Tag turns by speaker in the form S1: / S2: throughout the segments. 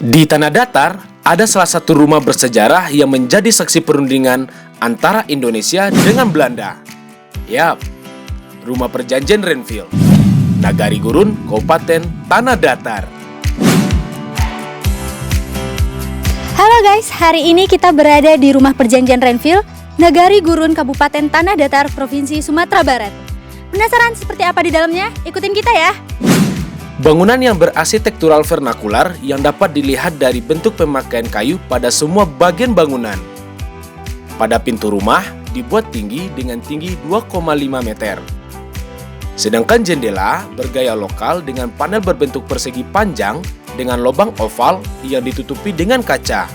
S1: Di Tanah Datar, ada salah satu rumah bersejarah yang menjadi saksi perundingan antara Indonesia dengan Belanda. Yap, Rumah Perjanjian Renville, Nagari Gurun, Kabupaten Tanah Datar.
S2: Halo guys, hari ini kita berada di Rumah Perjanjian Renville, Nagari Gurun, Kabupaten Tanah Datar, Provinsi Sumatera Barat. Penasaran seperti apa di dalamnya? Ikutin kita ya!
S1: Bangunan yang berarsitektural vernakular yang dapat dilihat dari bentuk pemakaian kayu pada semua bagian bangunan. Pada pintu rumah dibuat tinggi dengan tinggi 2,5 meter. Sedangkan jendela bergaya lokal dengan panel berbentuk persegi panjang dengan lubang oval yang ditutupi dengan kaca.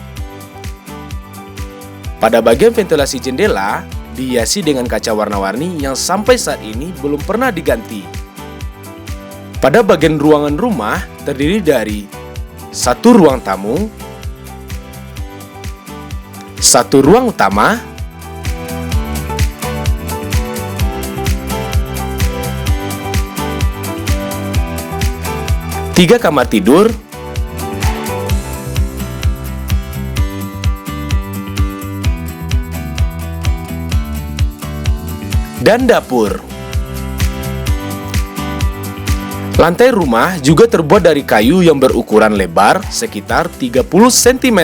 S1: Pada bagian ventilasi jendela dihiasi dengan kaca warna-warni yang sampai saat ini belum pernah diganti. Pada bagian ruangan rumah terdiri dari satu ruang tamu, satu ruang utama, tiga kamar tidur, dan dapur. Lantai rumah juga terbuat dari kayu yang berukuran lebar sekitar 30 cm.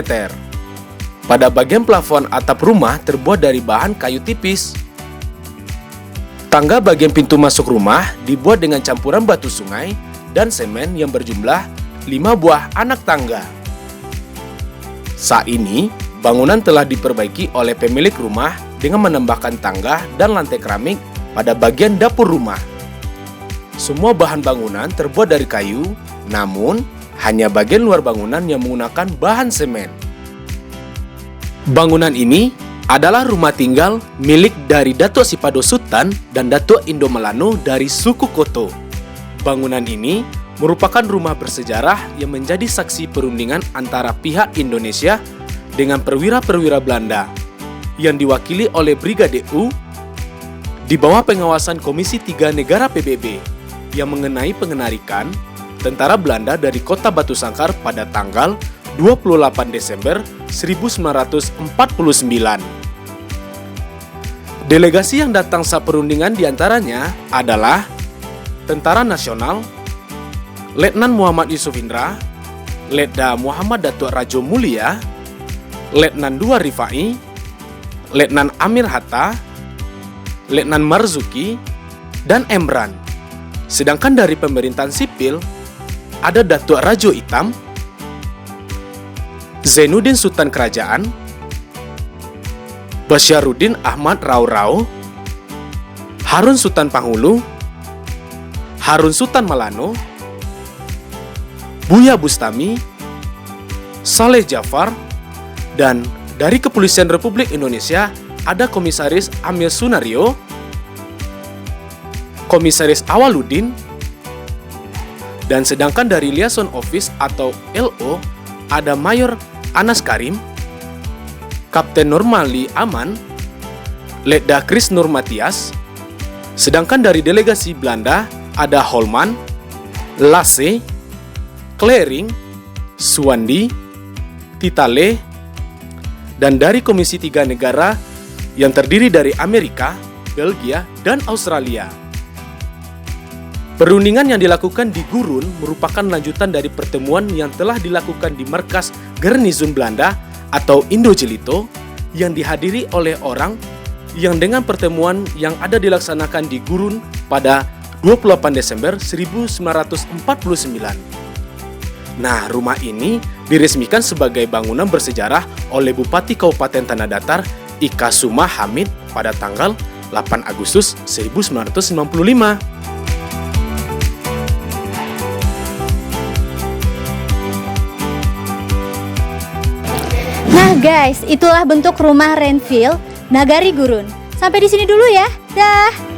S1: Pada bagian plafon atap rumah terbuat dari bahan kayu tipis. Tangga bagian pintu masuk rumah dibuat dengan campuran batu sungai dan semen yang berjumlah 5 buah anak tangga. Saat ini, bangunan telah diperbaiki oleh pemilik rumah dengan menambahkan tangga dan lantai keramik pada bagian dapur rumah. Semua bahan bangunan terbuat dari kayu, namun hanya bagian luar bangunan yang menggunakan bahan semen. Bangunan ini adalah rumah tinggal milik dari Datuk Sipado Sutan dan Datuk Indo Melano dari suku Koto. Bangunan ini merupakan rumah bersejarah yang menjadi saksi perundingan antara pihak Indonesia dengan perwira-perwira Belanda yang diwakili oleh Brigade U di bawah pengawasan Komisi 3 Negara PBB yang mengenai pengenarikan tentara Belanda dari kota Batu Sangkar pada tanggal 28 Desember 1949. Delegasi yang datang saat perundingan diantaranya adalah Tentara Nasional, Letnan Muhammad Yusuf Indra, Letda Muhammad Datuk Rajo Mulia, Letnan II Rifai, Letnan Amir Hatta, Letnan Marzuki, dan Emran. Sedangkan dari pemerintahan sipil, ada Datuk Rajo Itam, Zainuddin Sultan Kerajaan, Basyaruddin Ahmad Rau-Rau, Harun Sultan Panghulu, Harun Sultan Melano, Buya Bustami, Saleh Jafar, dan dari Kepolisian Republik Indonesia ada Komisaris Amir Sunario, Komisaris Awaludin, dan sedangkan dari Liaison Office atau LO ada Mayor Anas Karim, Kapten Normali Aman, Letda Kris Nur Matias, sedangkan dari delegasi Belanda ada Holman, Lasse, Klering, Suwandi, Titale, dan dari Komisi 3 negara yang terdiri dari Amerika, Belgia, dan Australia. Perundingan yang dilakukan di Gurun merupakan lanjutan dari pertemuan yang telah dilakukan di markas Garnizon Belanda atau Indo-Jelito yang dihadiri oleh orang yang dengan pertemuan yang ada dilaksanakan di Gurun pada 28 Desember 1949. Nah, rumah ini diresmikan sebagai bangunan bersejarah oleh Bupati Kabupaten Tanah Datar Ika Suma Hamid pada tanggal 8 Agustus 1995.
S2: Nah guys, itulah bentuk rumah Renville, Nagari Gurun. Sampai di sini dulu ya. Dah.